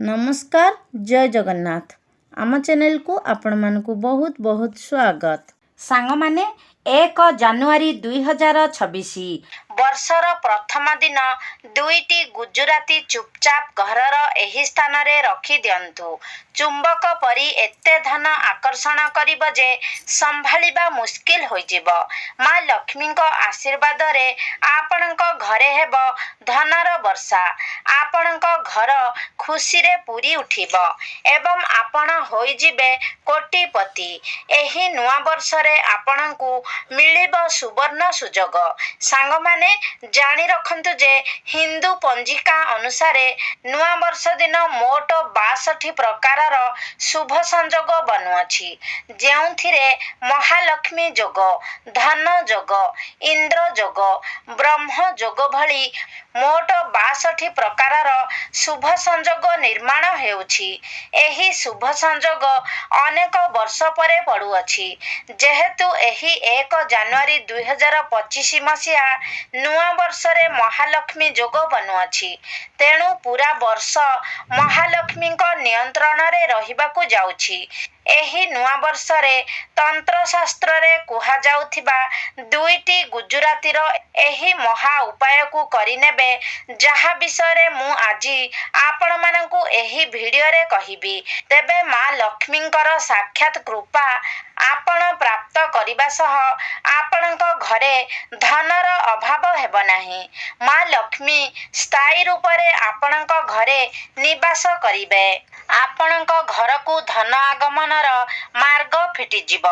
नमस्कार जय जगन्नाथ आम चैनल को आपण मानकु बहुत बहुत स्वागत। सांग माने 1 जानुआरी 2026 वर्षर प्रथम दिन दुईटी गुजराती चुपचाप घरर एही स्थान रे रखी दियंतु। चुंबक परी एते धन आकर्षण करिब जे संभालिबा मुश्किल होइजिब। माँ लक्ष्मी को आशीर्वाद रे आपणक घरे हेब धनर वर्षा। आपणक घर खुशी रे पूरी उठिब एवं आपण होइजिबे कोटिपति। एही नुआ वर्ष रे आपणकु मिलिब सुवर्ण सुजोग। सांग माने जानी रखंतु जे हिंदू पंजिका अनुसार नुआ वर्ष दिन मोट 62 प्रकारर शुभ संजोग बनुअछि, जेउथिरे महालक्ष्मी जोग, धन जोग, इंद्र जोग, ब्रह्म जोग भली मोट 62 प्रकारर शुभ संजोग निर्माण हेउछि। एही शुभ संजोग अनेक वर्ष परे पड़ुअछि। जेहेतु एही 1 जानुआरी 2025 मसीहा नुआ वर्ष रे महालक्ष्मी जोग बनुअछि, तेणु पूरा वर्ष महालक्ष्मी को नियंत्रण रे रहिबाकु जाउछि। एही नुआ वर्ष रे तंत्र शास्त्र रे कुहा जाउथिबा दुईटी गुजरातीर एही महा उपाय को करिनेबे, जहा विषय रे मु आजी आपण मानकु एही वीडियो रे कहिबी। तेबे माँ लक्ष्मींकर साक्षात कृपा आपण प्राप्त करिबा सह आपणक घरे धनर अभाव हेब नाही। माँ लक्ष्मी स्थायी रूप रे आपणक घरे निवास करिबे। आपणक घर को धन आगमनर मार्ग फिटिजिब।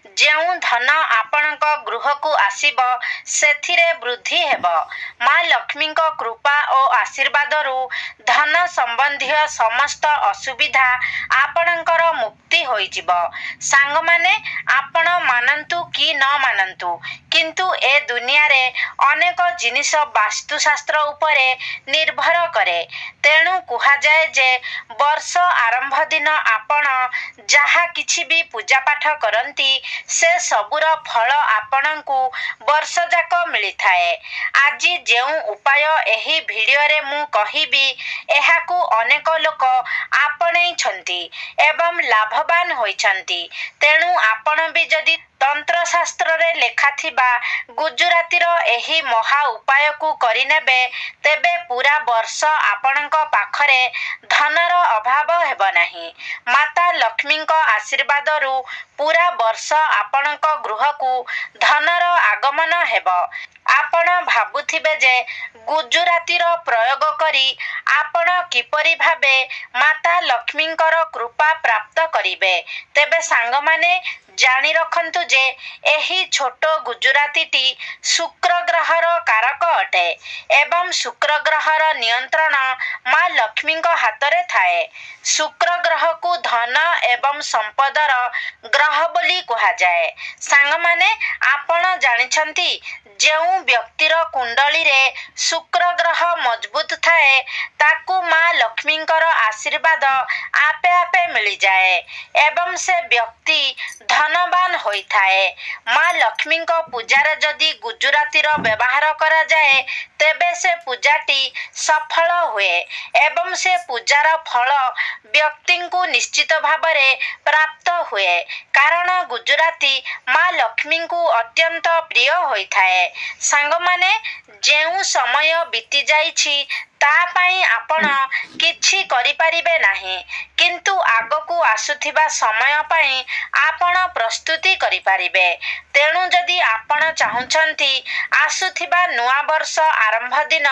जेउ धन आपणक गृह को आसीब सेथिरे वृद्धि हेब। माँ लक्ष्मी को कृपा और आशीर्वाद रु धन संबंधी समस्त असुविधा आपणकर मुक्ति होइजिब। सांग माने आपण मानंतु कि न मानंतु, किंतु ए दुनिया रे अनेक जिनिस वास्तुशास्त्र उपरे निर्भर करे। तेणु कुहा जाए जे वर्ष आरंभ दिन आपण जहा किछि भी पूजा पाठ करंती से सबुर फल आपणकु वर्ष जाक मिली थाए। आजी जेउ उपाय एही वीडियो रे मु कहिबी, एहाकु अनेक लोक आपणै छंती एवं लाभवान होइछंती। तेणु आपण भी जदि तंत्र शास्त्र रे लेखा थिबा गुजरातीर एही महा उपाय को करिनेबे, तेबे पूरा वर्ष आपणक पाखरे धनर अभाव हेब नाही। माता लक्ष्मींक आशीर्वाद रु पूरा वर्ष आपणक गृह को धनर आगमन हेब। आपण भाबुथिबे जे गुजरातीर प्रयोग करी आपण किपरि भाबे माता लक्ष्मींकर कृपा प्राप्त करिबे। तेबे सांग माने जानी रखंतु जे एही छोट गुजरातीटी शुक्र ग्रहर कारक अटे एवं शुक्र ग्रहर नियंत्रण माँ लक्ष्मींक हातरे थाए। शुक्र ग्रह को धन एवं संपदर ग्रह बोली कुहा जाए। सांग माने आपण जानिछंती जेउ व्यक्तिर कुंडली रे शुक्र ग्रह मजबूत थाए ताकू माँ लक्ष्मींकर आशीर्वाद आपे आपे मिली जाए एवं से व्यक्ति धनवान होई थाए। माँ लक्ष्मी को पूजार जदि गुजरातीर व्यवहार करा जाए, तेबे से पूजाटी सफल हुए एवं से पूजार फल व्यक्ति को निश्चित भावरे प्राप्त हुए, कारण गुजराती माँ लक्ष्मी को अत्यंत प्रिय होई थाए। सांग माने जेउ समय बीती जाइछि ता पाई आपण किछि करि परिबे नाही, किंतु आगकू आसुथिबा समय पाई आपण प्रस्तुति करि परिबे। तेणु जदि आपण चाहुछंती आसुथिबा नुआ वर्ष आरंभ दिन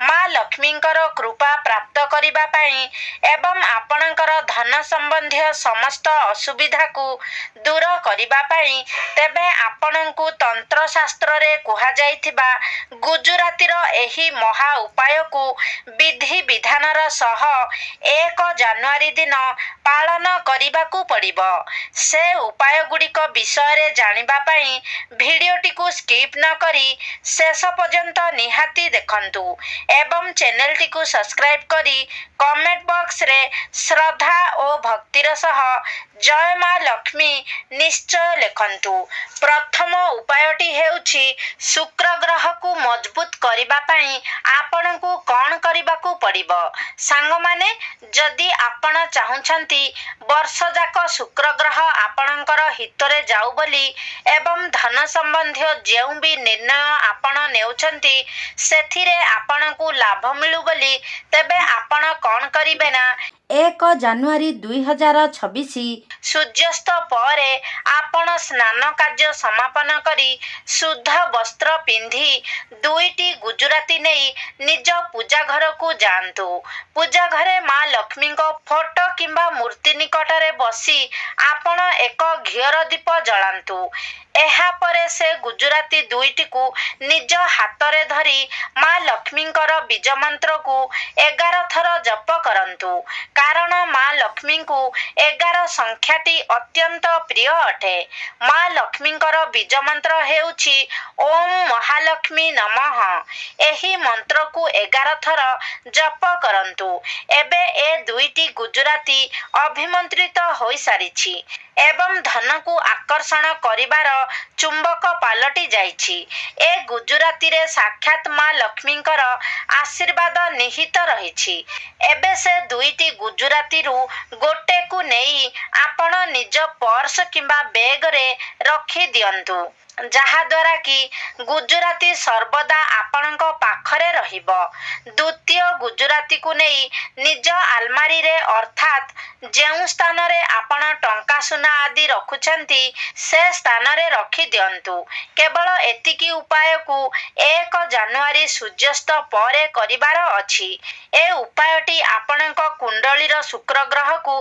माँ लक्ष्मींकर कृपा प्राप्त करिबा पाई एवं आपणकर धन संबंधी समस्त असुविधा को दूर करिबा पाई, तेबे आपणकु तंत्र शास्त्र रे कुहा जाइथिबा गुजरातीर एही महा उपाय को विधि विधानर सह 1 जानुआरी दिन पालन करिबाकू पड़िब। से उपाय गुड़िक विषय रे जानिबा पाई वीडियोटी को स्किप न करी शेष पर्यंत निहाती देखंतु एवं चैनलटी को सब्सक्राइब करी कमेंट बॉक्स रे श्रद्धा और भक्तिर सह ଜୟ ମା ଲକ୍ଷ୍ମୀ ନିଶ୍ଚୟ ଲେଖନ୍ତୁ। ପ୍ରଥମ ଉପାୟଟି ହେଉଛି ଶୁକ୍ର ଗ୍ରହକୁ ମଜବୁତ କରିବା ପାଇଁ ଆପଣଙ୍କୁ କ'ଣ କରିବାକୁ ପଡ଼ିବ? ସାଙ୍ଗମାନେ, ଯଦି ଆପଣ ଚାହୁଁଛନ୍ତି ବର୍ଷଯାକ ଶୁକ୍ର ଗ୍ରହ ଆପଣଙ୍କର ହିତରେ ଯାଉ ବୋଲି ଏବଂ ଧନ ସମ୍ବନ୍ଧୀୟ ଯେଉଁ ବି ନିର୍ଣ୍ଣୟ ଆପଣ ନେଉଛନ୍ତି ସେଥିରେ ଆପଣଙ୍କୁ ଲାଭ ମିଳୁ ବୋଲି, ତେବେ ଆପଣ କ'ଣ କରିବେ ନା 1 ଜାନୁଆରୀ 2026 ସୂର୍ଯ୍ୟାସ୍ତ ପରେ ଆପଣ ସ୍ନାନ କାର୍ଯ୍ୟ ସମାପନ କରି ଶୁଦ୍ଧ ବସ୍ତ୍ର ପିନ୍ଧି 2ଟି ଗୁଜୁରାତି ନେଇ ନିଜ ପୂଜା ଘରକୁ ଯାଆନ୍ତୁ। ପୂଜା ଘରେ ମା ଲକ୍ଷ୍ମୀଙ୍କ ଫଟୋ କିମ୍ବା ମୂର୍ତ୍ତି ନିକଟରେ ବସି ଆପଣ ଏକ ଘିଅର ଦୀପ ଜଳାନ୍ତୁ। ଏହାପରେ ସେ ଗୁଜୁରାତି 2ଟିକୁ ନିଜ ହାତରେ ଧରି ମା ଲକ୍ଷ୍ମୀଙ୍କର ବୀଜ ମନ୍ତ୍ରକୁ 11 ଥର ଜପ କରନ୍ତୁ। କାରଣ ମା ଲକ୍ଷ୍ମୀଙ୍କୁ 11 ସଂଖ୍ୟାଟି ଅତ୍ୟନ୍ତ ପ୍ରିୟ ଅଟେ। ମା ଲକ୍ଷ୍ମୀଙ୍କର ବୀଜ ମନ୍ତ୍ର ହେଉଛି ଓಂ ମହାଲକ୍ଷ୍ମୀ ନମଃ। ଏହି ମନ୍ତ୍ରକୁ 11 ଥର ଜପ କରନ୍ତୁ। ଏବେ ଏ 2ଟି ଗୁଜୁରାତି ଅଭିମନ୍ତ୍ରିତ ହୋଇସାରିଛି ଏବଂ ଧନକୁ ଆକର୍ଷଣ କରିବାର ଚୁମ୍ବକ ପାଲଟି ଯାଇଛି। ଏ ଗୁଜୁରାତିରେ ସାକ୍ଷାତ ମା ଲକ୍ଷ୍ମୀଙ୍କର ଆଶୀର୍ବାଦ ନିହିତ ରହିଛି। ଏବେ ସେ 2ଟି ଗୁଜୁରାତିରୁ ଗୋଟେକୁ ନେଇ ଆପଣ ନିଜ ପର୍ସ କିମ୍ବା ବେଗରେ ରଖି ଦିଅନ୍ତୁ, ଯାହାଦ୍ୱାରା କି ଗୁଜୁରାତି ସର୍ବଦା ଆପଣଙ୍କ ପାଖରେ ରହିବ। ଦ୍ୱିତୀୟ ଗୁଜୁରାତିକୁ ନେଇ ନିଜ ଆଲମାରିରେ ଅର୍ଥାତ୍ ଯେଉଁ ସ୍ଥାନରେ ଆପଣ ଟଙ୍କା ସୁନା ଆଦି ରଖୁଛନ୍ତି ସେ ସ୍ଥାନରେ ରଖି ଦିଅନ୍ତୁ। କେବଳ ଏତିକି ଉପାୟକୁ 1 ଜାନୁଆରୀ ସୂର୍ଯ୍ୟାସ୍ତ ପରେ କରିବାର ଅଛି। ଏ ଉପାୟଟି ଆପଣଙ୍କ କୁଣ୍ଡଳୀର ଶୁକ୍ର ଗ୍ରହକୁ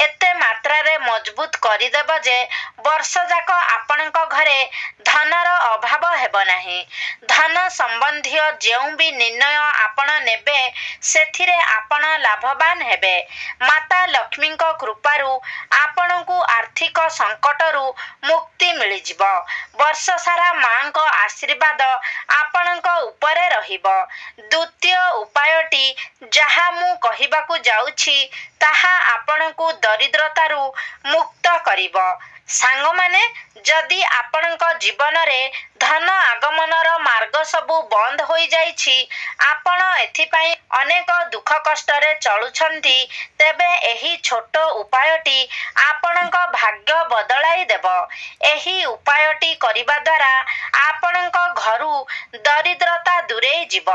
ଏତେ ମାତ୍ରାରେ ମଜବୁତ କରିଦେବ ଯେ ବର୍ଷଯାକ ଆପଣଙ୍କ ଘରେ ଧନର ଅଭାବ ହେବ ନାହିଁ। ଧନ ସମ୍ବନ୍ଧୀୟ ଯେଉଁ ବି ନିର୍ଣ୍ଣୟ ଆପଣ ନେବେ ସେଥିରେ ଆପଣ ଲାଭବାନ ହେବେ। ମାତା ଲକ୍ଷ୍ମୀଙ୍କ କୃପାରୁ ଆପଣଙ୍କୁ ଆର୍ଥିକ ସଙ୍କଟରୁ ମୁକ୍ତି ମିଳିଯିବ। ବର୍ଷ ସାରା ମାଙ୍କ ଆଶୀର୍ବାଦ ଆପଣଙ୍କ ଉପରେ ରହିବ। ଦ୍ୱିତୀୟ ଉପାୟଟି ଯାହା ମୁଁ କହିବାକୁ ଯାଉଛି ତାହା ଆପଣଙ୍କୁ ଦରିଦ୍ରତାରୁ ମୁକ୍ତ କରିବ। ସାଙ୍ଗମାନେ, ଯଦି ଆପଣଙ୍କ ଜୀବନରେ ଧନ ଆଗମନର ମାର୍ଗ ସବୁ ବନ୍ଦ ହୋଇଯାଇଛି, ଆପଣ ଏଥିପାଇଁ ଅନେକ ଦୁଃଖ କଷ୍ଟରେ ଚଳୁଛନ୍ତି, ତେବେ ଏହି ଛୋଟ ଉପାୟଟି ଆପଣଙ୍କ ଭାଗ୍ୟ ବଦଳାଇ ଦେବ। ଏହି ଉପାୟଟି କରିବା ଦ୍ୱାରା ଆପଣଙ୍କ ଘରୁ ଦରିଦ୍ରତା ଦୂରେଇ ଯିବ।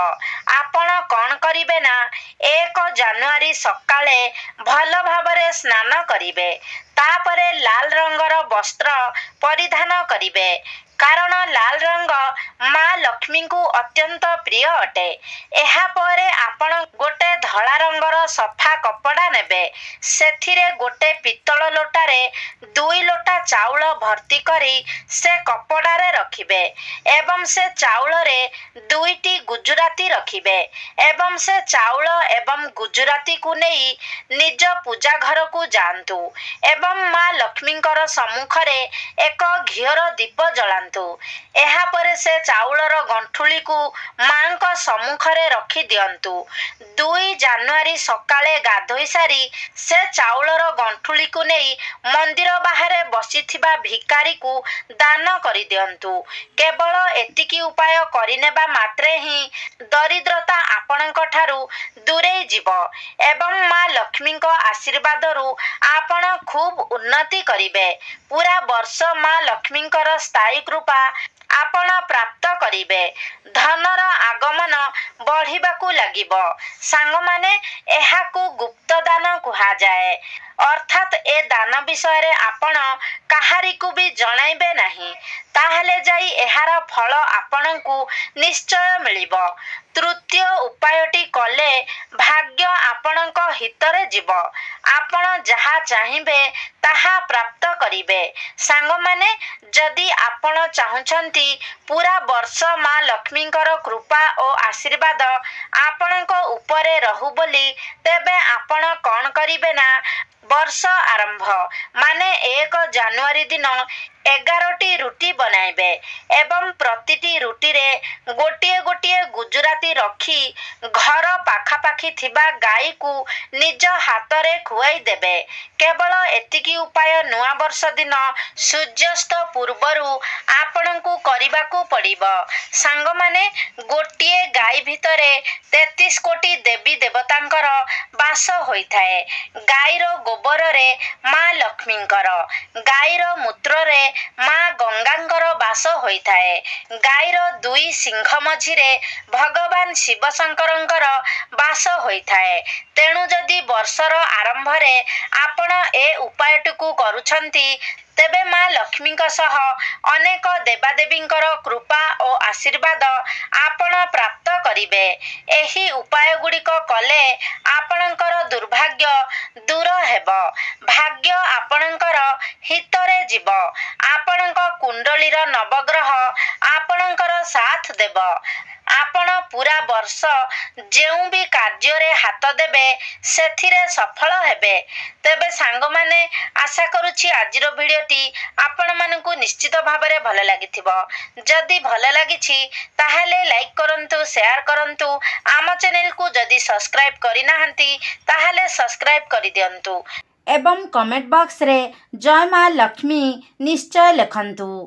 ଆପଣ କ'ଣ କରିବେ ନା 1 ଜାନୁଆରୀ ସକାଳେ ଭଲ ଭାବରେ ସ୍ନାନ କରିବେ। ତାପରେ ଲାଲ ରଙ୍ଗର ବସ୍ତ୍ର ପରିଧାନ କରିବେ। କାରଣ ଲାଲ ରଙ୍ଗ ମା ଲକ୍ଷ୍ମୀଙ୍କୁ ଅତ୍ୟନ୍ତ ପ୍ରିୟ ଅଟେ। ଏହାପରେ ଆପଣ ଗୋଟେ ଧଳା ରଙ୍ଗର ସଫା କପଡ଼ା ନେବେ। ସେଥିରେ ଗୋଟେ ପିତ୍ତଳ ଲୋଟାରେ 2 ଲୋଟା ଚାଉଳ ଭର୍ତ୍ତି କରି ସେ କପଡ଼ାରେ ରଖିବେ ଏବଂ ସେ ଚାଉଳରେ 2ଟି ଗୁଜୁରାତି ରଖିବେ ଏବଂ ସେ ଚାଉଳ ଏବଂ ଗୁଜୁରାତିକୁ ନେଇ ନିଜ ପୂଜା ଘରକୁ ଯାଆନ୍ତୁ ଏବଂ ମା ଲକ୍ଷ୍ମୀଙ୍କର ସମ୍ମୁଖରେ ଏକ ଘିଅର ଦୀପ ଜଳାନ୍ତୁ। ଏହାପରେ ସେ ଚାଉଳର ଗଣ୍ଠୁଳିକୁ ମାଙ୍କ ସମ୍ମୁଖରେ ରଖି ଦିଅନ୍ତୁ। 2 ଜାନୁଆରୀ ସକାଳେ ଗାଧୋଇ ସାରି ସେ ଚାଉଳର ଗଣ୍ଠୁଳିକୁ ନେଇ ମନ୍ଦିର ବାହାରେ ବସିଥିବା ଭିକାରୀକୁ ଦାନ କରିଦିଅନ୍ତୁ। କେବଳ ଏତିକି ଉପାୟ କରିନେବା ମାତ୍ରେ ହିଁ ଦରିଦ୍ରତା ଆପଣଙ୍କ ଠାରୁ ଦୂରେଇ ଯିବ ଏବଂ ମା ଲକ୍ଷ୍ମୀଙ୍କ ଆଶୀର୍ବାଦରୁ ଆପଣ ଖୁବ୍ ଉନ୍ନତି କରିବେ। ପୁରା ବର୍ଷ ମା ଲକ୍ଷ୍ମୀଙ୍କର ସ୍ଥାୟୀ କୃପା ଆପଣ ପ୍ରାପ୍ତ କରିବେ। ଧନର ଆଗମନ ବଢ଼ିବାକୁ ଲାଗିବ। ସାଙ୍ଗମାନେ, ଏହାକୁ ଗୁପ୍ତ ଦାନ କୁହାଯାଏ। ଅର୍ଥାତ୍ ଏ ଦାନ ବିଷୟରେ ଆପଣ କାହାରିକୁ ବି ଜଣାଇବେ ନାହିଁ। ତାହେଲେ ଯାଇ ଏହାର ଫଳ ଆପଣଙ୍କୁ ନିଶ୍ଚୟ ମିଳିବ। ତୃତୀୟ ଉପାୟଟି କଲେ ଭାଗ୍ୟ ଆପଣଙ୍କ ହିତରେ ଯିବ। ଆପଣ ଯାହା ଚାହିଁବେ ତାହା ପ୍ରାପ୍ତ କରିବେ। ସାଙ୍ଗମାନେ, ଯଦି ଆପଣ ଚାହୁଁଛନ୍ତି ପୁରା ବର୍ଷ ମା ଲକ୍ଷ୍ମୀଙ୍କର କୃପା ଓ ଆଶୀର୍ବାଦ ଆପଣଙ୍କ ଉପରେ ରହୁ ବୋଲି, ତେବେ ଆପଣ କ'ଣ କରିବେ ନା ବର୍ଷ ଆରମ୍ଭ ମାନେ 1 ଜାନୁଆରୀ ଦିନ 11ଟି ରୁଟି ବନାଇବେ ଏବଂ ପ୍ରତିଟି ରୁଟିରେ ଗୋଟିଏ ଗୋଟିଏ ଗୁଜୁରାତି ରଖି ଘର ପାଖାପାଖି ଥିବା ଗାଈକୁ ନିଜ ହାତରେ ଖୁଆଇ ଦେବେ। କେବଳ ଏତିକି ଉପାୟ ନୂଆ ବର୍ଷ ଦିନ ସୂର୍ଯ୍ୟାସ୍ତ ପୂର୍ବରୁ ଆପଣଙ୍କୁ କରିବାକୁ ପଡ଼ିବ। ସାଙ୍ଗମାନେ, ଗୋଟିଏ ଗାଈ ଭିତରେ 33 କୋଟି ଦେବୀ ଦେବତାଙ୍କର ବାସ ହୋଇଥାଏ। ଗାଈର ଗୋବରରେ ମା ଲକ୍ଷ୍ମୀଙ୍କର, ଗାଈର ମୂତ୍ରରେ ମା ଗଙ୍ଗାଙ୍କର ବାସ ହୋଇଥାଏ। ଗାଈର ଦୁଇ ସିଂଘ ମଝିରେ ଭଗବାନ ଶିବ ଶଙ୍କରଙ୍କର ବାସ ହୋଇଥାଏ। ତେଣୁ ଯଦି ବର୍ଷର ଆରମ୍ଭରେ ଆପଣ ଏ ଉପାୟଟିକୁ କରୁଛନ୍ତି, ତେବେ ମା ଲକ୍ଷ୍ମୀଙ୍କ ସହ ଅନେକ ଦେବାଦେବୀଙ୍କର କୃପା ଓ ଆଶୀର୍ବାଦ ଆପଣ ପ୍ରାପ୍ତ କରିବେ। ଏହି ଉପାୟଗୁଡ଼ିକ କଲେ ଆପଣଙ୍କର ଦୁର୍ଭାଗ୍ୟ ଦୂର ହେବ, ଭାଗ୍ୟ ଆପଣଙ୍କର ହିତରେ ଯିବ, ଆପଣଙ୍କ କୁଣ୍ଡଳୀର ନବଗ୍ରହ ଆପଣଙ୍କର ସାଥ ଦେବ। ଆପଣ ପୁରା ବର୍ଷ ଯେଉଁ ବି କାର୍ଯ୍ୟରେ ହାତ ଦେବେ ସେଥିରେ ସଫଳ ହେବେ। ତେବେ ସାଙ୍ଗମାନେ, ଆଶା କରୁଛି ଆଜିର ଭିଡ଼ିଓଟି ଆପଣମାନଙ୍କୁ ନିଶ୍ଚିତ ଭାବରେ ଭଲ ଲାଗିଥିବ। ଯଦି ଭଲ ଲାଗିଛି ତାହେଲେ ଲାଇକ୍ କରନ୍ତୁ, ସେୟାର କରନ୍ତୁ। ଆମ ଚ୍ୟାନେଲକୁ ଯଦି ସବସ୍କ୍ରାଇବ୍ କରିନାହାନ୍ତି ତାହେଲେ ସବସ୍କ୍ରାଇବ୍ କରିଦିଅନ୍ତୁ ଏବଂ କମେଣ୍ଟ ବକ୍ସରେ ଜୟ ମା ଲକ୍ଷ୍ମୀ ନିଶ୍ଚୟ ଲେଖନ୍ତୁ।